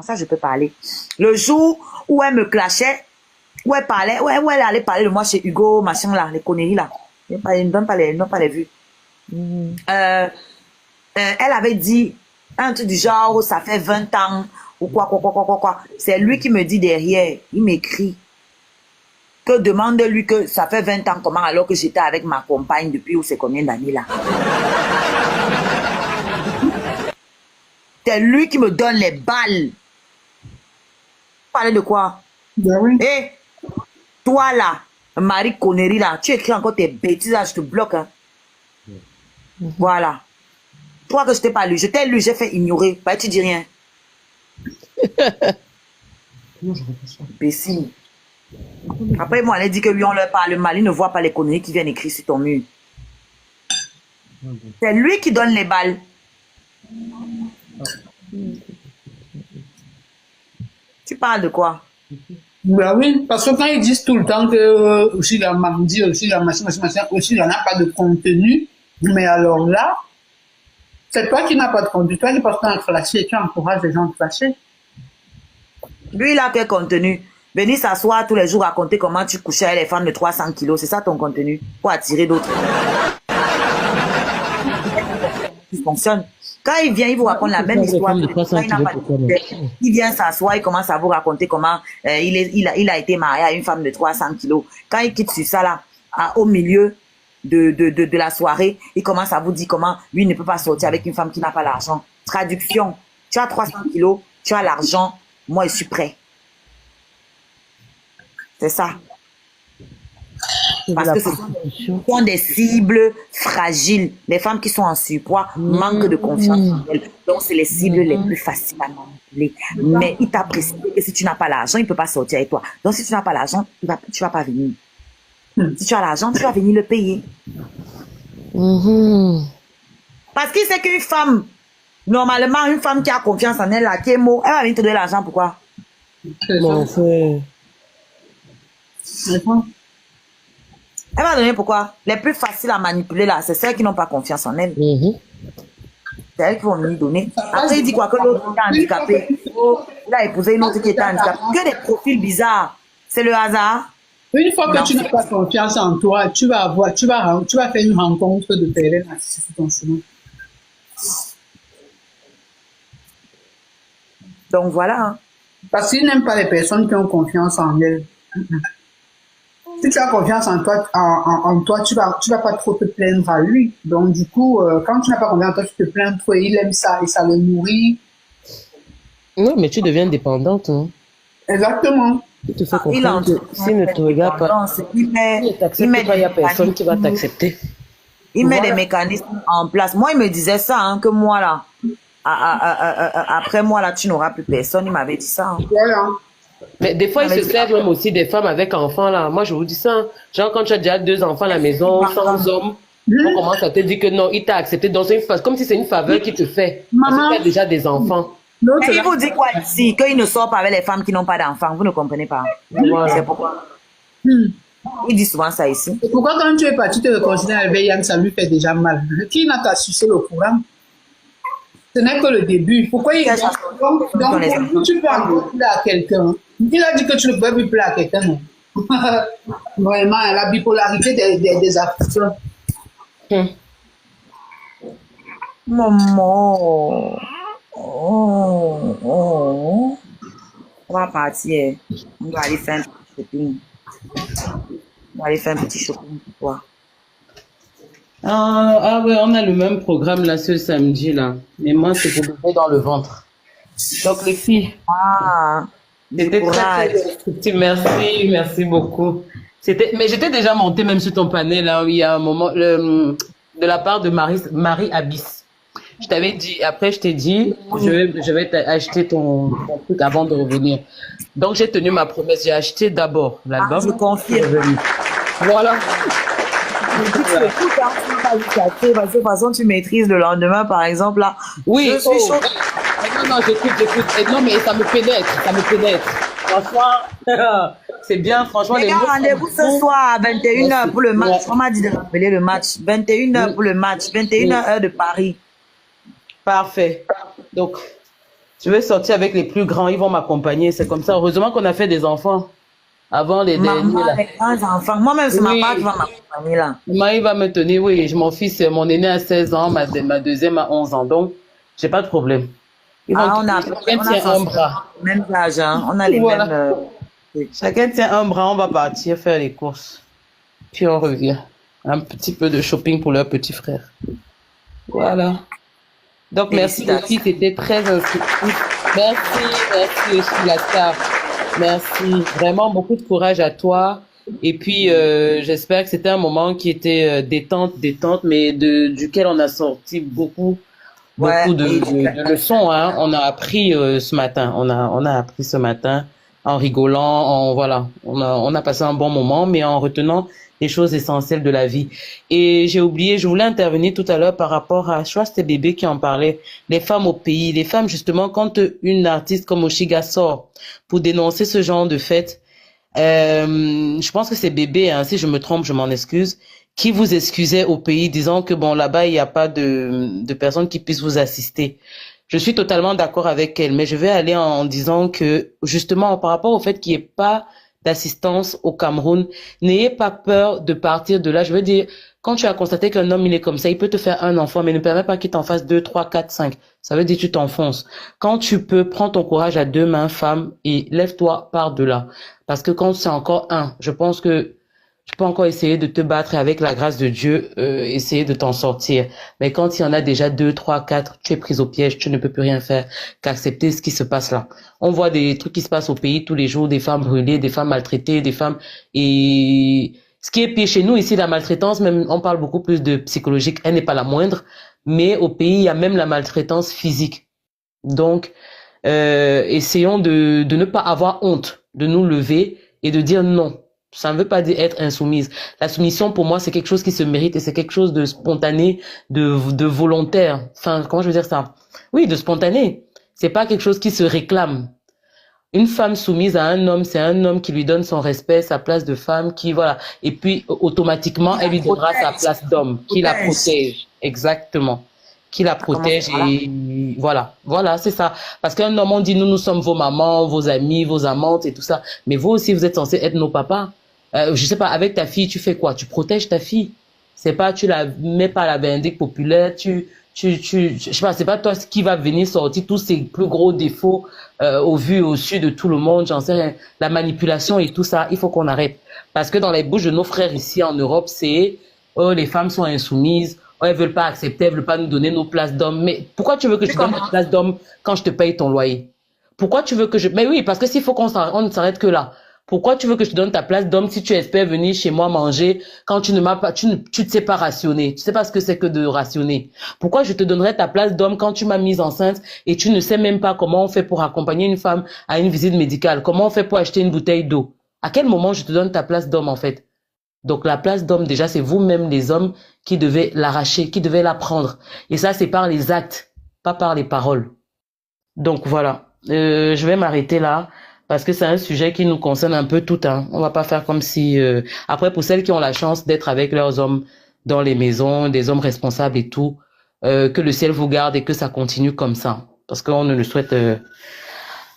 ça, je peux parler. Le jour où elle me clashait, où elle parlait, où elle allait parler de moi chez Hugo, machin là, les conneries là. Ils ne donnent pas les vues. Elle avait dit un truc du genre, ça fait 20 ans, ou quoi. C'est lui qui me dit derrière, il m'écrit, que demande-lui que ça fait 20 ans, comment, alors que j'étais avec ma compagne depuis, ou c'est combien d'années là. C'est lui qui me donne les balles. Parler de quoi? Ben oui. Eh, toi là, Marie Connery là, tu écris encore tes bêtises là, je te bloque. Hein. Voilà. Toi que je t'ai pas lu, je t'ai lu, j'ai fait ignorer. Bah, tu dis rien. Imbécile. Après, moi, elle dit que lui, on leur parle mal, il ne voit pas les conneries qui viennent écrire sur ton mur. C'est lui qui donne les balles. Tu parles de quoi? Ben oui, parce que quand ils disent tout le temps que aussi la mardi, aussi la machin, aussi il n'y en a pas de contenu, mais alors là, c'est toi qui n'as pas de contenu, toi qui passes à flasher et tu encourages les gens à flasher. Lui, il a quel contenu? Venir s'asseoir tous les jours, raconter comment tu couchais avec les femmes de 300 kilos, c'est ça ton contenu? Pour attirer d'autres. Il fonctionne. Quand il vient, il vous raconte la même histoire. Il vient s'asseoir, il commence à vous raconter comment il a été marié à une femme de 300 kilos. Quand il quitte sur ça là, au milieu de la soirée, il commence à vous dire comment lui ne peut pas sortir avec une femme qui n'a pas l'argent. Traduction, tu as 300 kilos, tu as l'argent, moi je suis prêt. C'est ça. Parce que ce sont des cibles fragiles. Les femmes qui sont en surpoids manquent de confiance en elles. Donc, c'est les cibles les plus faciles à manipuler. Mais il t'a précisé que si tu n'as pas l'argent, il ne peut pas sortir avec toi. Donc, si tu n'as pas l'argent, tu ne vas pas venir. Si tu as l'argent, tu vas venir le payer. Parce qu'il sait qu'une femme, normalement, une femme qui a confiance en elle, là, qui est mot, elle va venir te donner l'argent. Pourquoi? Mon frère. Elle va donner pourquoi? Les plus faciles à manipuler là, c'est celles qui n'ont pas confiance en elles. C'est elles qui vont venir donner. Après, il dit quoi? Que l'autre est handicapé. Il a épousé une autre qui était handicapée. Que des profils bizarres. C'est le hasard. Une fois que tu n'as pas confiance en toi, tu vas faire une rencontre de terrain sur ton chemin. Donc voilà. Hein. Parce qu'il n'aime pas les personnes qui ont confiance en elles. Si tu as confiance en toi, tu vas pas trop te plaindre à lui. Donc du coup, quand tu n'as pas confiance en toi, tu te plains trop et il aime ça et ça le nourrit. Non, mais tu deviens dépendante. Hein. Exactement. Tu te fais comprendre que s'il ne te regarde pas, il n'y a personne qui va t'accepter. Il met des mécanismes en place. Moi, il me disait ça, hein, que moi là, après moi là, tu n'auras plus personne. Il m'avait dit ça. Hein. Voilà. Mais des fois, il se sert même aussi des femmes avec enfants, là. Moi, je vous dis ça. Hein. Genre, quand tu as déjà 2 enfants à la maison, sans homme, on commence à te dire que non, il t'a accepté. Donc, c'est comme si c'est une faveur qu'il te fait. Parce que tu as déjà des enfants. Et il vous dit quoi ici? Qu'il ne sort pas avec les femmes qui n'ont pas d'enfants. Vous ne comprenez pas. Voilà. C'est pourquoi. Il dit souvent ça ici. Et pourquoi quand tu es parti te réconcilier avec Yann, ça lui fait déjà mal? Qui n'a qu'à sucer le courant? Ce n'est que le début. Pourquoi il donc tu peux encore plaire à quelqu'un? Il a dit que tu ne peux plus plaire à quelqu'un. Non? Vraiment, la bipolarité des Africains. Maman. On va partir. On va aller faire un petit shopping. On va aller faire un petit shopping pour toi. Ah ouais, on a le même programme là ce samedi là. Mais moi, c'est pour bébé dans le ventre. Donc les filles. C'était très instructif. Merci beaucoup. Mais j'étais déjà montée même sur ton panel là, il y a un moment, de la part de Marie Abyss. Je t'avais dit, après je t'ai dit, je vais acheter ton truc avant de revenir. Donc j'ai tenu ma promesse, j'ai acheté d'abord l'album. Je confirme. Voilà. Parce que de toute façon, tu maîtrises le lendemain, par exemple, là. Oui, je suis chaud. Non, j'écoute. Non, mais ça me pénètre. Franchement, c'est bien, franchement. Les gars, rendez-vous ce soir à 21h pour le match. On m'a dit de rappeler le match. 21h pour le match. 21h heure de Paris. Parfait. Donc, Je vais sortir avec les plus grands, ils vont m'accompagner. C'est comme ça. Heureusement qu'on a fait des enfants avant les derniers Maman là. avec 15 enfants. Moi-même, c'est ma part qui Oui, va m'accompagner là. maman, il va me tenir. Oui, mon fils, mon aîné a 16 ans, ma deuxième a 11 ans. Donc, j'ai pas de problème. Ils vont Ah, tenir. Chacun on a tient un bras. les mêmes âges, hein. On a les mêmes. Voilà. Chacun tient un bras, on va partir faire les courses. Puis on revient. Un petit peu de shopping pour leur petit frère. Voilà. Donc, merci les filles, c'était très instructif. Merci aussi la star. Merci. Vraiment beaucoup de courage à toi. Et puis, j'espère que c'était un moment qui était détente, mais duquel on a sorti beaucoup de leçons. Hein. On a appris ce matin. On a appris ce matin en rigolant, on a passé un bon moment, mais en retenant les choses essentielles de la vie. Et j'ai oublié, je voulais intervenir tout à l'heure par rapport à, je crois que c'était Bébé qui en parlait, les femmes au pays. Les femmes, justement, quand une artiste comme Oshiga sort pour dénoncer ce genre de fait, je pense que c'est Bébé, hein, si je me trompe, je m'en excuse, qui vous excusait au pays, disant que bon, là-bas, il n'y a pas de personnes qui puissent vous assister. Je suis totalement d'accord avec elle, mais je vais aller en disant que, justement, par rapport au fait qu'il n'y ait pas d'assistance au Cameroun, n'ayez pas peur de partir de là. Je veux dire, quand tu as constaté qu'un homme, il est comme ça, il peut te faire un enfant, mais ne permet pas qu'il t'en fasse 2, 3, 4, 5. Ça veut dire que tu t'enfonces. Quand tu peux, prends ton courage à deux mains, femme, et lève-toi par de là. Parce que quand c'est encore un, je pense que tu peux encore essayer de te battre et avec la grâce de Dieu, essayer de t'en sortir. Mais quand il y en a déjà 2, 3, 4, tu es prise au piège, tu ne peux plus rien faire qu'accepter ce qui se passe là. On voit des trucs qui se passent au pays tous les jours, des femmes brûlées, des femmes maltraitées, des femmes... Et ce qui est pire chez nous ici, la maltraitance, même on parle beaucoup plus de psychologique, elle n'est pas la moindre, mais au pays, il y a même la maltraitance physique. Donc, essayons de ne pas avoir honte, de nous lever et de dire non. Ça ne veut pas dire être insoumise. La soumission, pour moi, c'est quelque chose qui se mérite et c'est quelque chose de spontané, de volontaire. Enfin, comment je veux dire ça? Oui, de spontané. C'est pas quelque chose qui se réclame. Une femme soumise à un homme, c'est un homme qui lui donne son respect, sa place de femme, qui, voilà. Et puis, automatiquement, elle lui donnera sa place d'homme, qui la protège. Exactement. Qui la protège et voilà. Voilà, c'est ça. Parce qu'un homme, on dit, nous sommes vos mamans, vos amis, vos amantes et tout ça. Mais vous aussi, vous êtes censés être nos papas. Je sais pas, avec ta fille, tu fais quoi? Tu protèges ta fille. C'est pas, tu la mets pas à la vindicte populaire, je sais pas, c'est pas toi qui va venir sortir tous ces plus gros défauts au vu et au su de tout le monde, j'en sais rien. La manipulation et tout ça, il faut qu'on arrête. Parce que dans les bouches de nos frères ici en Europe, c'est, oh, les femmes sont insoumises, oh, elles veulent pas accepter, elles veulent pas nous donner nos places d'hommes. Mais pourquoi tu veux que je te donne ta place d'homme quand je te paye ton loyer? Pourquoi tu veux que mais oui, parce que s'il faut on ne s'arrête que là. Pourquoi tu veux que je te donne ta place d'homme si tu espères venir chez moi manger quand tu ne m'as pas, tu ne sais pas rationner, tu sais pas ce que c'est que de rationner. Pourquoi je te donnerais ta place d'homme quand tu m'as mise enceinte et tu ne sais même pas comment on fait pour accompagner une femme à une visite médicale, comment on fait pour acheter une bouteille d'eau? À quel moment je te donne ta place d'homme en fait? Donc la place d'homme déjà c'est vous-même les hommes qui devez l'arracher, qui devez la prendre. Et ça c'est par les actes, pas par les paroles. Donc voilà, je vais m'arrêter là. Parce que c'est un sujet qui nous concerne un peu tout, hein. On va pas faire comme si... Après, pour celles qui ont la chance d'être avec leurs hommes dans les maisons, des hommes responsables et tout, que le ciel vous garde et que ça continue comme ça. Parce qu'on ne le souhaite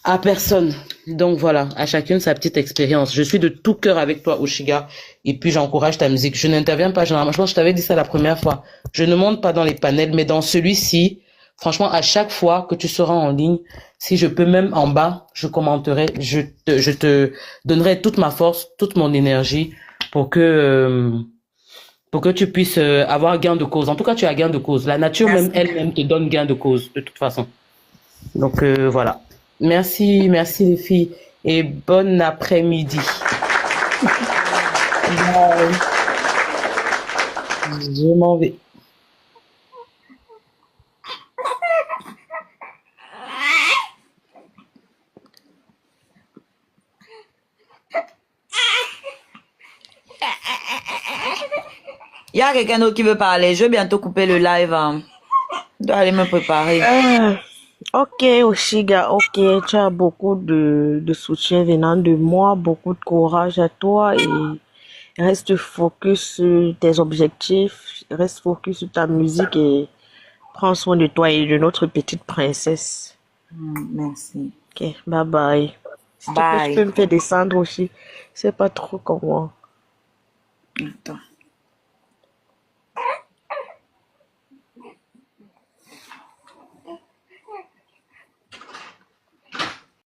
à personne. Donc voilà, à chacune sa petite expérience. Je suis de tout cœur avec toi, Oshiga. Et puis j'encourage ta musique. Je n'interviens pas généralement. Je pense que je t'avais dit ça la première fois. Je ne monte pas dans les panels, mais dans celui-ci... Franchement, à chaque fois que tu seras en ligne, si je peux même en bas, je commenterai, je te donnerai toute ma force, toute mon énergie pour que tu puisses avoir gain de cause. En tout cas, tu as gain de cause. La nature même elle-même te donne gain de cause de toute façon. Donc voilà. Merci les filles et bon après-midi. Je m'en vais. Il y a quelqu'un d'autre qui veut parler. Je vais bientôt couper le live. Hein. Je dois aller me préparer. Ok, Oshiga, ok, tu as beaucoup de soutien venant de moi, beaucoup de courage à toi et reste focus sur tes objectifs, reste focus sur ta musique et prends soin de toi et de notre petite princesse. Merci. Ok, bye bye. S'il te plaît, tu Bye. peux me faire descendre aussi. C'est pas trop comment. Attends.